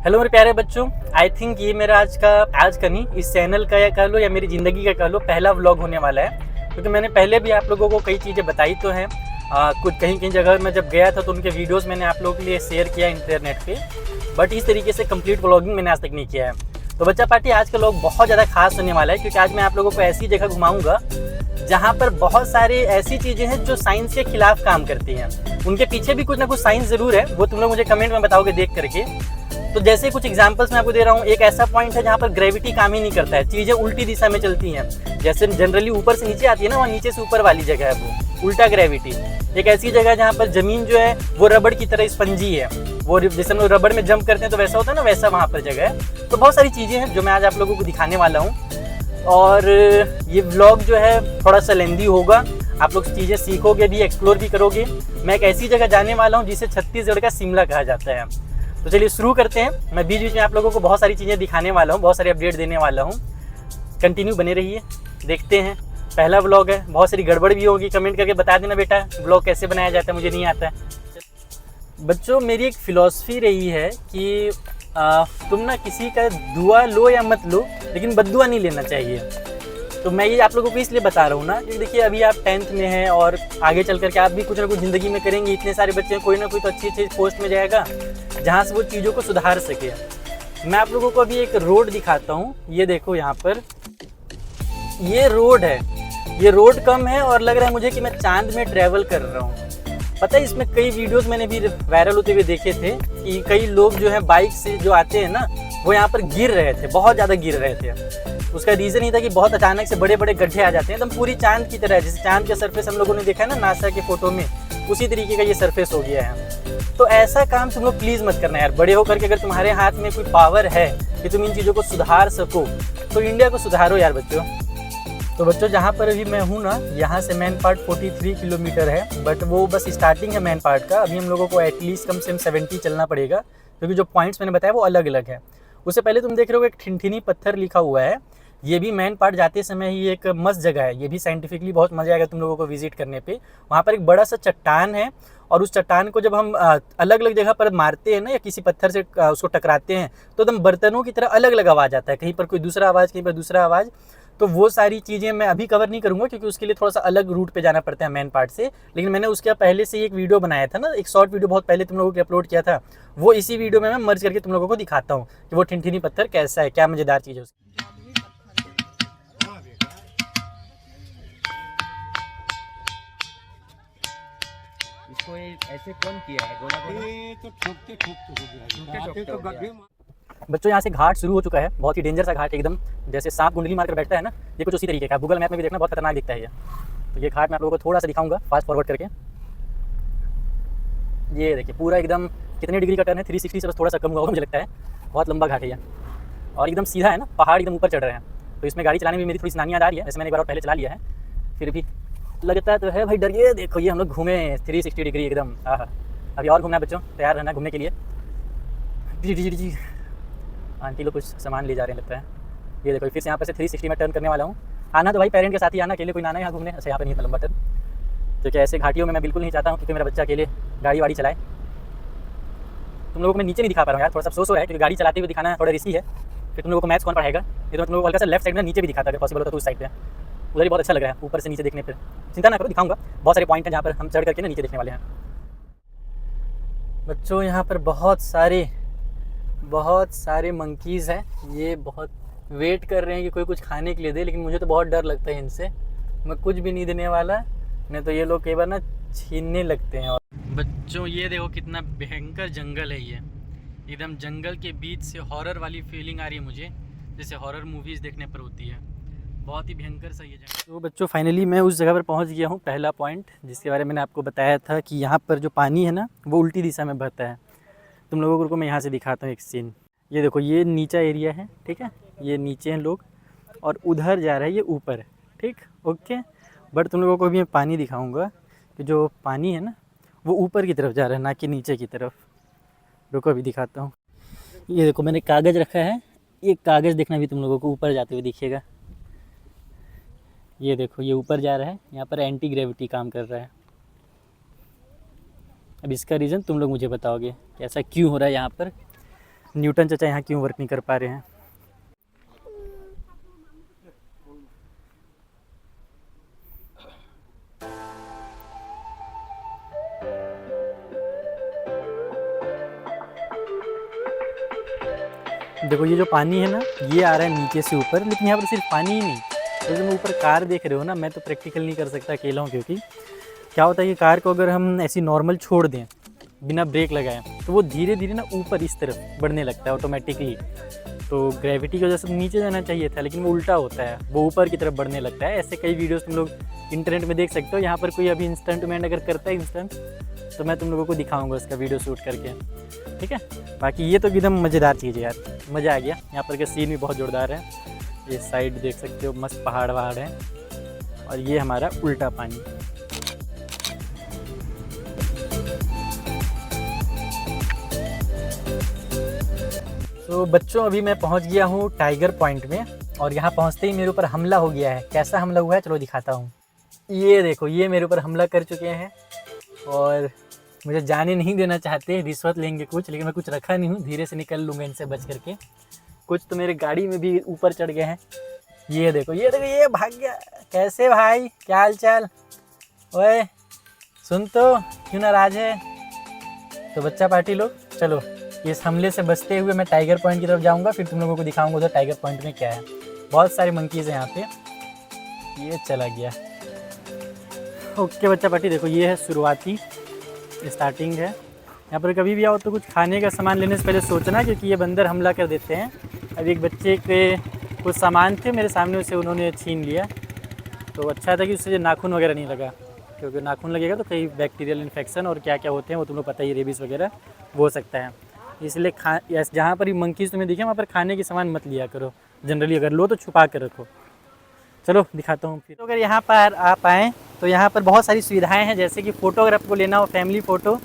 Hello मेरे प्यारे बच्चों, आई थिंक ये मेरा आज का नहीं, इस चैनल का या कह लो या मेरी ज़िंदगी का कह लो पहला व्लॉग होने वाला है। क्योंकि मैंने पहले भी आप लोगों को कई चीज़ें बताई तो हैं। कुछ कहीं जगह मैं जब गया था तो उनके वीडियोस मैंने आप लोगों के लिए शेयर किया इंटरनेट पे, बट इस तरीके से कंप्लीट व्लॉगिंग मैंने आज तक नहीं किया है। तो बच्चा पार्टी, आज का व्लॉग बहुत ज़्यादा खास होने वाला है क्योंकि आज मैं आप लोगों को ऐसी जगह घुमाऊँगा जहाँ पर बहुत सारी ऐसी चीज़ें हैं जो साइंस के खिलाफ काम करती हैं। उनके पीछे भी कुछ ना कुछ साइंस ज़रूर है, वो तुम लोग मुझे कमेंट में बताओगे देख करके। तो जैसे कुछ एग्जांपल्स मैं आपको दे रहा हूँ, एक ऐसा पॉइंट है जहाँ पर ग्रेविटी काम ही नहीं करता है, चीज़ें उल्टी दिशा में चलती हैं। जैसे जनरली ऊपर से नीचे आती है ना, वहाँ नीचे से ऊपर वाली जगह है वो उल्टा ग्रेविटी। एक ऐसी जगह है जहाँ पर ज़मीन जो है वो रबड़ की तरह स्पंजी है, वो जैसे हम लोग रबड़ में जंप करते हैं तो वैसा होता है ना, वैसा वहाँ पर जगह है। तो बहुत सारी चीज़ें हैं जो मैं आज आप लोगों को दिखाने वाला हूँ। और ये व्लॉग जो है थोड़ा सा लेंदी होगा, आप लोग चीज़ें सीखोगे भी, एक्सप्लोर भी करोगे। मैं एक ऐसी जगह जाने वाला हूँ जिसे छत्तीसगढ़ का शिमला कहा जाता है। तो चलिए शुरू करते हैं। मैं बीच बीच में आप लोगों को बहुत सारी चीज़ें दिखाने वाला हूँ, बहुत सारे अपडेट देने वाला हूँ। कंटिन्यू बने रहिए, देखते हैं। पहला व्लॉग है, बहुत सारी गड़बड़ भी होगी, कमेंट करके बता देना बेटा व्लॉग कैसे बनाया जाता है, मुझे नहीं आता है। बच्चों, मेरी एक फ़िलॉसफी रही है कि तुम ना किसी का दुआ लो या मत लो, लेकिन बद्दुआ नहीं लेना चाहिए। तो मैं ये आप लोगों को इसलिए बता रहा हूँ ना कि देखिए अभी आप 10th में हैं और आगे चल करके आप भी कुछ ना कुछ ज़िंदगी में करेंगे। इतने सारे बच्चे हैं, कोई ना कोई तो अच्छी अच्छी पोस्ट में जाएगा जहाँ से वो चीज़ों को सुधार सके। मैं आप लोगों को अभी एक रोड दिखाता हूँ। ये देखो, यहाँ पर ये रोड है। ये रोड कम है और लग रहा है मुझे कि मैं चांद में ट्रैवल कर रहा हूँ। पता है, इसमें कई वीडियोस मैंने भी वायरल होते हुए देखे थे कि कई लोग जो है बाइक से जो आते हैं ना, वो यहाँ पर गिर रहे थे, बहुत ज़्यादा गिर रहे थे। उसका रीज़न ही था कि बहुत अचानक से बड़े बड़े गड्ढे आ जाते हैं, एकदम पूरी चांद की तरह। जैसे चांद का सरफेस हम लोगों ने देखा है ना नासा के फोटो में, उसी तरीके का ये सरफेस हो गया है। तो ऐसा काम तुम लोग प्लीज़ मत करना यार। बड़े होकर के अगर तुम्हारे हाथ में कोई पावर है कि तुम इन चीज़ों को सुधार सको, तो इंडिया को सुधारो यार बच्चों। तो बच्चों, जहाँ पर अभी मैं हूँ ना, यहाँ से मेन पार्ट 43 किलोमीटर है, बट वो बस स्टार्टिंग है मेन पार्ट का। अभी हम लोगों को एटलीस्ट कम से कम 70 चलना पड़ेगा, क्योंकि जो पॉइंट्स मैंने बताया वो अलग अलग है। उससे पहले तुम देख रहे हो एक ठिनठिनी पत्थर लिखा हुआ है। ये भी मेन पार्ट जाते समय ही एक मस्त जगह है। ये भी साइंटिफिकली बहुत मज़ा आएगा तुम लोगों को विजिट करने पे। वहाँ पर एक बड़ा सा चट्टान है, और उस चट्टान को जब हम अलग अलग जगह पर मारते हैं ना, या किसी पत्थर से उसको टकराते हैं, तो एकदम बर्तनों की तरह अलग अलग आवाज़ आता है। कहीं पर कोई दूसरा आवाज़, कहीं पर दूसरा आवाज़। तो वो सारी चीज़ें मैं अभी कवर नहीं करूँगा, क्योंकि उसके लिए थोड़ा सा अलग रूट पे जाना पड़ता है मेन पार्ट से। लेकिन मैंने उसके पहले से एक वीडियो बनाया था ना, एक शॉर्ट वीडियो बहुत पहले तुम लोगों को अपलोड किया था। वो इसी वीडियो में मैं मर्ज करके तुम लोगों को दिखाता हूँ कि वो ठिनठिनी पत्थर कैसा है, क्या मज़ेदार चीज़ है उसकी। इसको ऐसे कौन किया है? गोला गोला ये तो ठोकते ठोकते हो गया। तो गड्ढे बच्चों, यहाँ से घाट शुरू हो चुका है, बहुत ही डेंजर सा घाट एकदम, जैसे सांप कुंडली मारकर बैठता है ना, ये कुछ उसी तरीके का। गूगल मैप में भी देखना, बहुत खतरनाक दिखता है ये। तो ये घाट मैं आप लोगों को थोड़ा सा दिखाऊंगा फास्ट फॉरवर्ड करके। ये देखिए पूरा एकदम कितने डिग्री का टर्न है, 360 से बस थोड़ा सा कम हुआ मुझे लगता है। बहुत लंबा घाट है ये, और एकदम सीधा है ना, पहाड़ एकदम ऊपर चढ़ रहे हैं। तो इसमें गाड़ी चलाने में मेरी थोड़ी सी नानी याद आ रही है, जैसे मैंने एक बार और पहले चला लिया है, फिर भी लगता तो है भाई डर। ये देखो, ये हम लोग घूमे 360 डिग्री एकदम। हाँ, अभी और घूमना है बच्चों, तैयार रहना घूमने के लिए। जी आंटी लोग कुछ सामान ले जा रहे हैं लगता है। ये देखो, फिर से यहाँ पर से 360 में टर्न करने वाला हूँ। आना तो भाई पेरेंट के साथ ही आना, अकेले कोई ना आना यहाँ घूमने। अच्छा, यहाँ पर नहीं इतना लंबा टर्न, क्योंकि ऐसे घाटियों में मैं बिल्कुल नहीं चाहता हूँ क्योंकि मेरा बच्चा अकेले गाड़ी वाड़ी चलाए। तुम लोगों को मैं नीचे नहीं दिखा पा रहा हूँ यार, थोड़ा सा अफसोस हो रहा है, क्योंकि गाड़ी चलाते हुए दिखाना थोड़ा रिस्की है। फिर तुम लोगों को मैथ्स कौन पढ़ाएगा। ये तो तुम लोगों को हल्का सा लेफ्ट साइड में नीचे भी दिखाता, अगर पॉसिबल होता तो उस साइड पे। उधर ही बहुत अच्छा लग रहा है ऊपर से नीचे देखने पर। चिंता ना करो, दिखाऊंगा। बहुत सारे पॉइंट हैं जहाँ पर हम चढ़ करके ना नीचे देखने वाले हैं। बच्चों, यहाँ पर बहुत सारे मंकीज़ हैं। ये बहुत वेट कर रहे हैं कि कोई कुछ खाने के लिए दे, लेकिन मुझे तो बहुत डर लगता है इनसे। मैं कुछ भी नहीं देने वाला, नहीं तो ये लोग कई बार ना छीनने लगते हैं। और बच्चों, ये देखो कितना भयंकर जंगल है ये। एकदम जंगल के बीच से हॉरर वाली फीलिंग आ रही है मुझे, जैसे हॉरर मूवीज़ देखने पर होती है। बहुत ही भयंकर सा ये जगह। तो बच्चों, फाइनली मैं उस जगह पर पहुंच गया हूं, पहला पॉइंट जिसके बारे में मैंने आपको बताया था कि यहाँ पर जो पानी है ना, वो उल्टी दिशा में बहता है। तुम लोगों को मैं यहाँ से दिखाता हूँ एक सीन। ये देखो, ये नीचा एरिया है, ठीक है, ये नीचे हैं लोग, और उधर जा रहा है ये ऊपर, ठीक, ओके। बट तुम लोगों को भी मैं पानी दिखाऊँगा कि जो पानी है ना, वो ऊपर की तरफ जा रहा है, ना कि नीचे की तरफ। रुको, अभी दिखाता हूँ। ये देखो, मैंने कागज़ रखा है, ये कागज़ देखना भी तुम लोगों को ऊपर जाते हुए दिखेगा। ये देखो, ये ऊपर जा रहा है, यहाँ पर एंटी ग्रेविटी काम कर रहा है। अब इसका रीज़न तुम लोग मुझे बताओगे कि ऐसा क्यों हो रहा है यहाँ पर। न्यूटन चाचा यहाँ क्यों वर्क नहीं कर पा रहे हैं। देखो ये जो पानी है ना, ये आ रहा है नीचे से ऊपर, लेकिन यहाँ पर सिर्फ पानी ही नहीं, तो जो ऊपर कार देख रहे हो ना, मैं तो प्रैक्टिकल नहीं कर सकता अकेला हूँ, क्योंकि क्या होता है कि कार को अगर हम ऐसी नॉर्मल छोड़ दें बिना ब्रेक लगाए तो वो धीरे धीरे ना ऊपर इस तरफ बढ़ने लगता है ऑटोमेटिकली। तो ग्रेविटी की वजह से नीचे जाना चाहिए था, लेकिन वो उल्टा होता है, वो ऊपर की तरफ बढ़ने लगता है। ऐसे कई वीडियोस तुम लोग इंटरनेट में देख सकते हो। यहाँ पर कोई अभी इंस्टेंट मैन अगर करता है इंस्टेंट, तो मैं तुम लोगों को दिखाऊंगा उसका वीडियो शूट करके, ठीक है। बाकी ये तो एकदम मज़ेदार चीज़ है यार, मज़ा आ गया। यहाँ पर के सीन भी बहुत जोरदार है, ये साइड देख सकते हो, मस्त पहाड़ वहाड़ है, और ये हमारा उल्टा पानी। तो बच्चों अभी मैं पहुंच गया हूं टाइगर पॉइंट में, और यहां पहुंचते ही मेरे ऊपर हमला हो गया है। कैसा हमला हुआ है चलो दिखाता हूं। ये देखो, ये मेरे ऊपर हमला कर चुके हैं और मुझे जाने नहीं देना चाहते, रिश्वत लेंगे कुछ, लेकिन मैं कुछ रखा नहीं हूँ, धीरे से निकल लूँगा इनसे बच करके। कुछ तो मेरे गाड़ी में भी ऊपर चढ़ गए हैं। ये देखो ये देखो, ये भाग गया। कैसे भाई, क्या हाल चाल? ओए सुन तो, क्यों नाराज है? तो बच्चा पार्टी लोग, चलो इस हमले से बचते हुए मैं टाइगर पॉइंट की तरफ जाऊंगा, फिर तुम लोगों को दिखाऊंगा उधर टाइगर पॉइंट में क्या है। बहुत सारे मंकीज़ हैं यहाँ पे। ये चला गया। ओके बच्चा पार्टी, देखो ये है शुरुआती स्टार्टिंग है। यहाँ पर कभी भी आओ तो कुछ खाने का सामान लेने से पहले सोचना, क्योंकि ये बंदर हमला कर देते हैं। अभी एक बच्चे के कुछ सामान थे मेरे सामने, उसे उन्होंने छीन लिया। तो अच्छा था कि उससे नाखून वगैरह नहीं लगा, क्योंकि नाखून लगेगा तो कई बैक्टीरियल इन्फेक्शन और क्या क्या होते हैं वो तुम लोग पता ही, रेबीज़ वगैरह वो हो सकता है। इसलिए जहाँ पर ही मंकीज़ तुम्हें दिखे वहाँ पर खाने के सामान मत लिया करो, जनरली अगर लो तो छुपा कर रखो। चलो दिखाता हूँ फिर। तो अगर यहाँ पर आप आएँ तो यहाँ पर बहुत सारी सुविधाएं हैं, जैसे कि फ़ोटो अगर आपको लेना हो फैमिली फ़ोटो,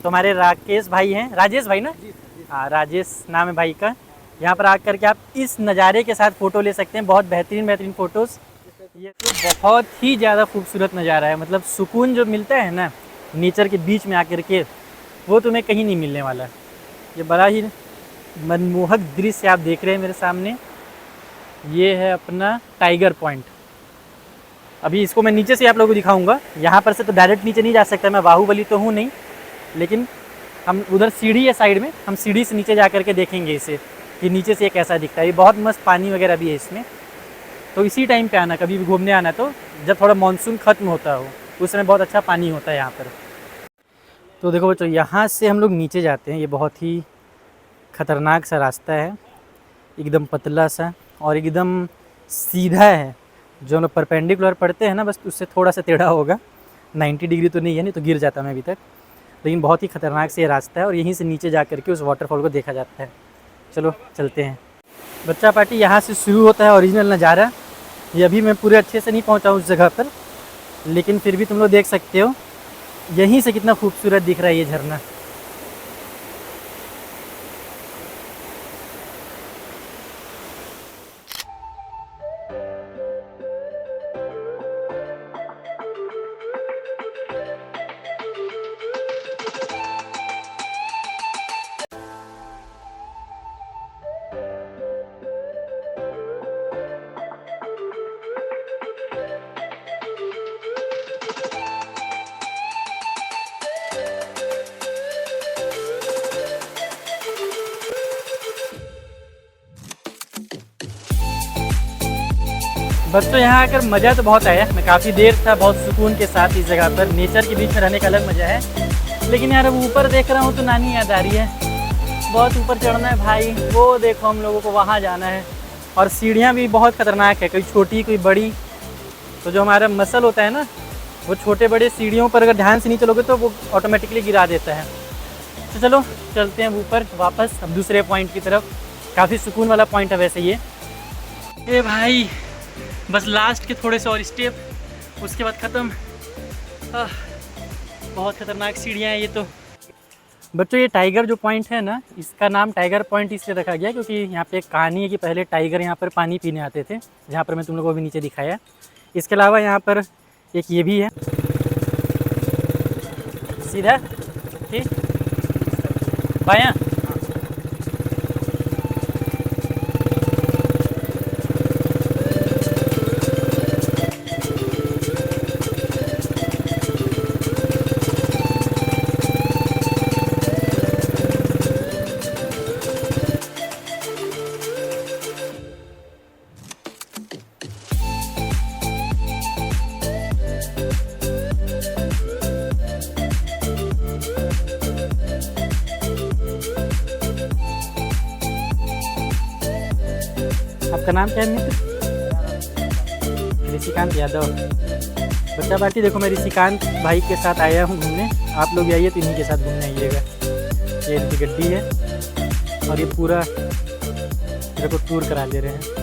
तो हमारे राकेश भाई हैं, राजेश भाई ना, हाँ राजेश नाम है भाई का। यहाँ पर आकर के आप इस नज़ारे के साथ फ़ोटो ले सकते हैं, बहुत बेहतरीन फ़ोटोज़। ये तो बहुत ही ज़्यादा खूबसूरत नज़ारा है, मतलब सुकून जो मिलता है ना नेचर के बीच में आकर के, वो तुम्हें कहीं नहीं मिलने वाला। ये बड़ा ही मनमोहक दृश्य आप देख रहे हैं मेरे सामने। ये है अपना टाइगर पॉइंट। अभी इसको मैं नीचे से आप लोगों को दिखाऊंगा। यहाँ पर से तो डायरेक्ट नीचे नहीं जा सकता, मैं बाहुबली तो हूँ नहीं, लेकिन हम उधर सीढ़ी है साइड में, हम सीढ़ी से नीचे जा कर के देखेंगे इसे कि नीचे से ये कैसा दिखता है। ये बहुत मस्त पानी वगैरह भी है इसमें। तो इसी टाइम पे आना, कभी भी घूमने आना तो जब थोड़ा मानसून ख़त्म होता हो, उस समय बहुत अच्छा पानी होता है यहाँ पर। तो देखो बच्चों, यहाँ से हम लोग नीचे जाते हैं। ये बहुत ही ख़तरनाक सा रास्ता है, एकदम पतला सा और एकदम सीधा है। जो हम लोग परपेंडिकुलर पढ़ते हैं ना, बस उससे थोड़ा सा टेढ़ा होगा, 90 डिग्री तो नहीं है, नहीं तो गिर जाता मैं अभी तक। लेकिन बहुत ही ख़तरनाक से ये रास्ता है, और यहीं से नीचे जा कर के उस वाटरफॉल को देखा जाता है। चलो चलते हैं। बच्चा पार्टी, यहाँ से शुरू होता है ओरिजिनल नज़ारा। ये अभी मैं पूरे अच्छे से नहीं पहुँचा उस जगह पर, लेकिन फिर भी तुम लोग देख सकते हो यहीं से कितना खूबसूरत दिख रहा है ये झरना। बस तो यहाँ आकर मज़ा तो बहुत आया। मैं काफ़ी देर था बहुत सुकून के साथ इस जगह पर, नेचर के बीच में रहने का अलग मज़ा है। लेकिन यार अब ऊपर देख रहा हूँ तो नानी याद आ रही है। बहुत ऊपर चढ़ना है भाई, वो देखो हम लोगों को वहाँ जाना है। और सीढ़ियाँ भी बहुत ख़तरनाक है, कोई छोटी कोई बड़ी। तो जो हमारा मसल होता है ना, वो छोटे बड़े सीढ़ियों पर अगर ध्यान से नहीं चलोगे तो वो ऑटोमेटिकली गिरा देता है। तो चलो चलते हैं ऊपर वापस, अब दूसरे पॉइंट की तरफ। काफ़ी सुकून वाला पॉइंट है वैसे ये भाई, बस लास्ट के थोड़े से और स्टेप, उसके बाद ख़त्म। बहुत ख़तरनाक सीढ़ियाँ हैं ये तो। बच्चों ये टाइगर जो पॉइंट है ना, इसका नाम टाइगर पॉइंट इसलिए रखा गया क्योंकि यहाँ पे एक कहानी है कि पहले टाइगर यहाँ पर पानी पीने आते थे, जहाँ पर मैं तुम लोगों को भी नीचे दिखाया। इसके अलावा यहाँ पर एक ये भी है, सीधा ठीक बायाँ। आपका नाम क्या है मित्र? ऋषिकांत यादव। बच्चा पार्टी देखो, मैं ऋषिकांत भाई के साथ आया हूँ घूमने, आप लोग भी आइए तो इन्हीं के साथ घूमने आइएगा। ये इनकी गड्डी है और ये पूरा मेरे को टूर करा ले रहे हैं।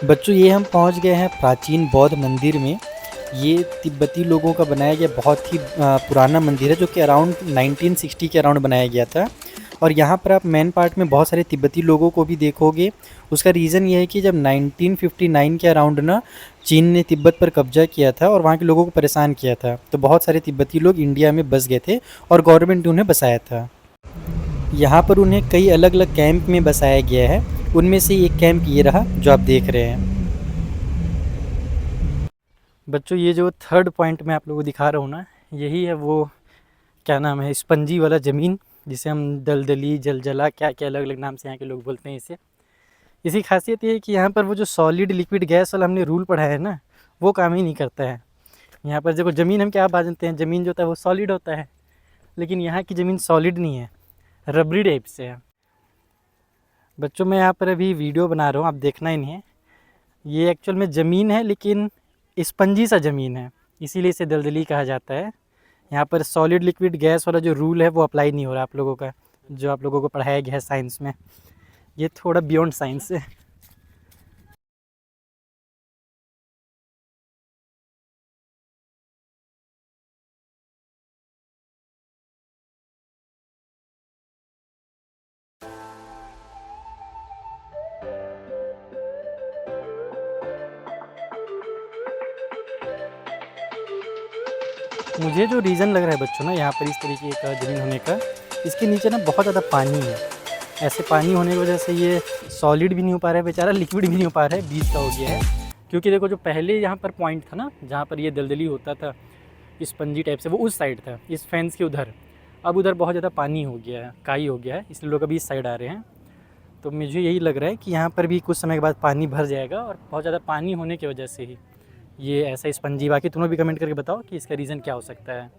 बच्चों ये हम पहुंच गए हैं प्राचीन बौद्ध मंदिर में। ये तिब्बती लोगों का बनाया गया बहुत ही पुराना मंदिर है, जो कि अराउंड 1960 के अराउंड बनाया गया था। और यहाँ पर आप मेन पार्ट में बहुत सारे तिब्बती लोगों को भी देखोगे। उसका रीज़न ये है कि जब 1959 के अराउंड ना चीन ने तिब्बत पर कब्जा किया था और वहाँ के लोगों को परेशान किया था, तो बहुत सारे तिब्बती लोग इंडिया में बस गए थे और गवर्नमेंट ने उन्हें बसाया था। यहाँ पर उन्हें कई अलग अलग कैंप में बसाया गया है, उनमें से एक कैंप ये रहा जो आप देख रहे हैं। बच्चों ये जो थर्ड पॉइंट मैं आप लोगों को दिखा रहा हूँ ना, यही है वो क्या नाम है, स्पंजी वाला ज़मीन, जिसे हम दलदली, जलजला, क्या क्या अलग अलग नाम से यहाँ के लोग बोलते हैं इसे। इसी खासियत ये है कि यहाँ पर वो जो सॉलिड लिक्विड गैस वाला हमने रूल पढ़ा है ना, वो काम ही नहीं करता है। यहाँ पर देखो ज़मीन हम क्या बांधते हैं, ज़मीन जो होता है वो सॉलिड होता है, लेकिन यहाँ की ज़मीन सॉलिड नहीं है, रबड़ी टाइप से है। बच्चों मैं यहाँ पर अभी वीडियो बना रहा हूँ, आप देखना ही नहीं है। ये एक्चुअल में ज़मीन है लेकिन स्पंजी सा ज़मीन है, इसीलिए इसे दलदली कहा जाता है। यहाँ पर सॉलिड लिक्विड गैस वाला जो रूल है वो अप्लाई नहीं हो रहा आप लोगों का, जो आप लोगों को पढ़ाया गया है साइंस में। ये थोड़ा बियॉन्ड साइंस है। मुझे जो रीज़न लग रहा है बच्चों ना यहाँ पर इस तरीके का ज़मीन होने का, इसके नीचे ना बहुत ज़्यादा पानी है। ऐसे पानी होने की वजह से ये सॉलिड भी नहीं हो पा रहा है बेचारा, लिक्विड भी नहीं हो पा रहा है, बीच का हो गया है। क्योंकि देखो जो पहले यहाँ पर पॉइंट था ना जहाँ पर ये दलदली होता था स्पंजी टाइप से, वो उस साइड था, इस फेंस के उधर। अब उधर बहुत ज़्यादा पानी हो गया है, काई हो गया है, इसलिए लोग अभी इस साइड आ रहे हैं। तो मुझे यही लग रहा है कि यहाँ पर भी कुछ समय के बाद पानी भर जाएगा, और बहुत ज़्यादा पानी होने की वजह से ही ये ऐसा स्पंजी। बाकी तुम लोग भी कमेंट करके बताओ कि इसका रीज़न क्या हो सकता है।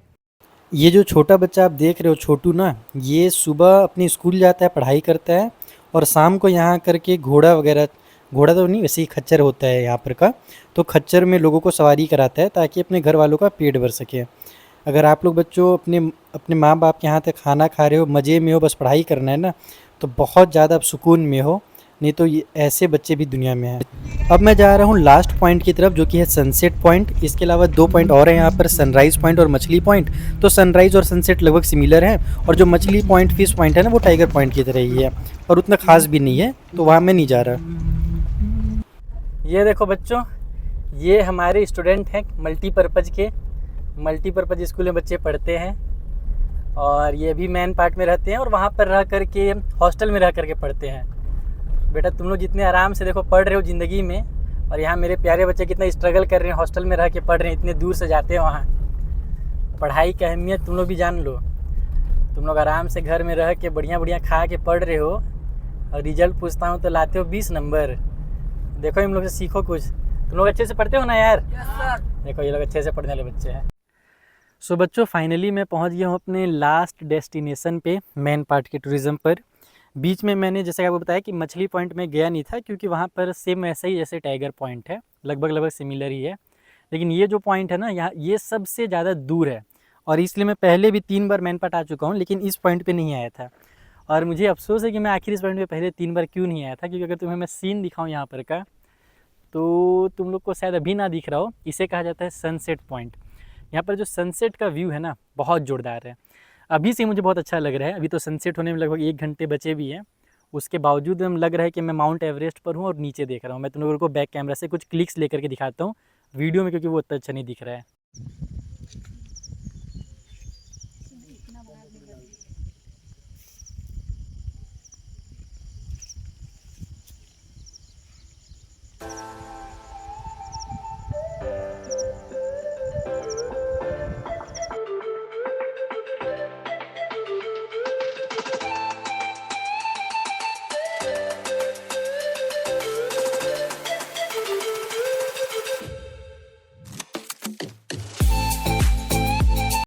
ये जो छोटा बच्चा आप देख रहे हो छोटू ना, ये सुबह अपनी स्कूल जाता है, पढ़ाई करता है, और शाम को यहाँ करके घोड़ा वगैरह, घोड़ा तो नहीं वैसे ही खच्चर होता है यहाँ पर का, तो खच्चर में लोगों को सवारी कराता है ताकि अपने घर वालों का पेट भर सके। अगर आप लोग बच्चों अपने माँ बाप के यहाँ तक खाना खा रहे हो, मज़े में हो, बस पढ़ाई करना है ना, तो बहुत ज़्यादा आप सुकून में हो, नहीं तो ये ऐसे बच्चे भी दुनिया में हैं। अब मैं जा रहा हूँ लास्ट पॉइंट की तरफ, जो कि है सनसेट पॉइंट। इसके अलावा 2 पॉइंट और हैं यहाँ पर, सनराइज़ पॉइंट और मछली पॉइंट। तो सनराइज़ और सनसेट लगभग सिमिलर हैं, और जो मछली पॉइंट, फिश पॉइंट है ना, वो टाइगर पॉइंट की तरह ही है, और उतना खास भी नहीं है, तो वहाँ मैं नहीं जा रहा। ये देखो बच्चों, ये हमारे स्टूडेंट हैं मल्टीपर्पज़ के, मल्टीपर्पज़ स्कूल में बच्चे पढ़ते हैं, और ये भी मेन पार्ट में रहते हैं, और वहाँ पर रह करके हॉस्टल में रह करके पढ़ते हैं। बेटा तुम लोग जितने आराम से देखो पढ़ रहे हो ज़िंदगी में, और यहाँ मेरे प्यारे बच्चे कितना स्ट्रगल कर रहे हैं, हॉस्टल में रह के पढ़ रहे हैं, इतने दूर से जाते हैं वहाँ। पढ़ाई की अहमियत तुम लोग भी जान लो। तुम लोग आराम से घर में रह के बढ़िया बढ़िया खा के पढ़ रहे हो, और रिजल्ट पूछता हूँ तो लाते हो 20 नंबर। देखो इन लोग से सीखो कुछ। तुम लोग अच्छे से पढ़ते हो ना यार? देखो ये लोग अच्छे से पढ़ने वाले बच्चे हैं। सो बच्चों फाइनली मैं पहुँच गया हूँ अपने लास्ट डेस्टिनेशन पे, मेन पार्ट के टूरिज़्म पर। बीच में मैंने जैसे आपको बताया कि मछली पॉइंट में गया नहीं था, क्योंकि वहाँ पर सेम ऐसा ही जैसे टाइगर पॉइंट है, लगभग सिमिलर ही है। लेकिन ये जो पॉइंट है ना यहाँ, ये सबसे ज़्यादा दूर है, और इसलिए मैं पहले भी 3 बार मेन पार्ट आ चुका हूँ, लेकिन इस पॉइंट पे नहीं आया था। और मुझे अफसोस है कि मैं आखिर इस पॉइंट पे पहले 3 बार क्यों नहीं आया था, क्योंकि अगर तुम्हें मैं सीन दिखाऊँ यहाँ पर का, तो तुम लोग को शायद अभी ना दिख रहा हो। इसे कहा जाता है सनसेट पॉइंट। यहाँ पर जो सनसेट का व्यू है ना, बहुत जोरदार है। अभी से मुझे बहुत अच्छा लग रहा है। अभी तो सनसेट होने में लगभग 1 घंटे बचे भी हैं, उसके बावजूद लग रहा है कि मैं माउंट एवरेस्ट पर हूँ और नीचे देख रहा हूँ। मैं तुम लोगों को बैक कैमरा से कुछ क्लिक्स लेकर के दिखाता हूँ वीडियो में, क्योंकि वो उतना अच्छा नहीं दिख रहा है।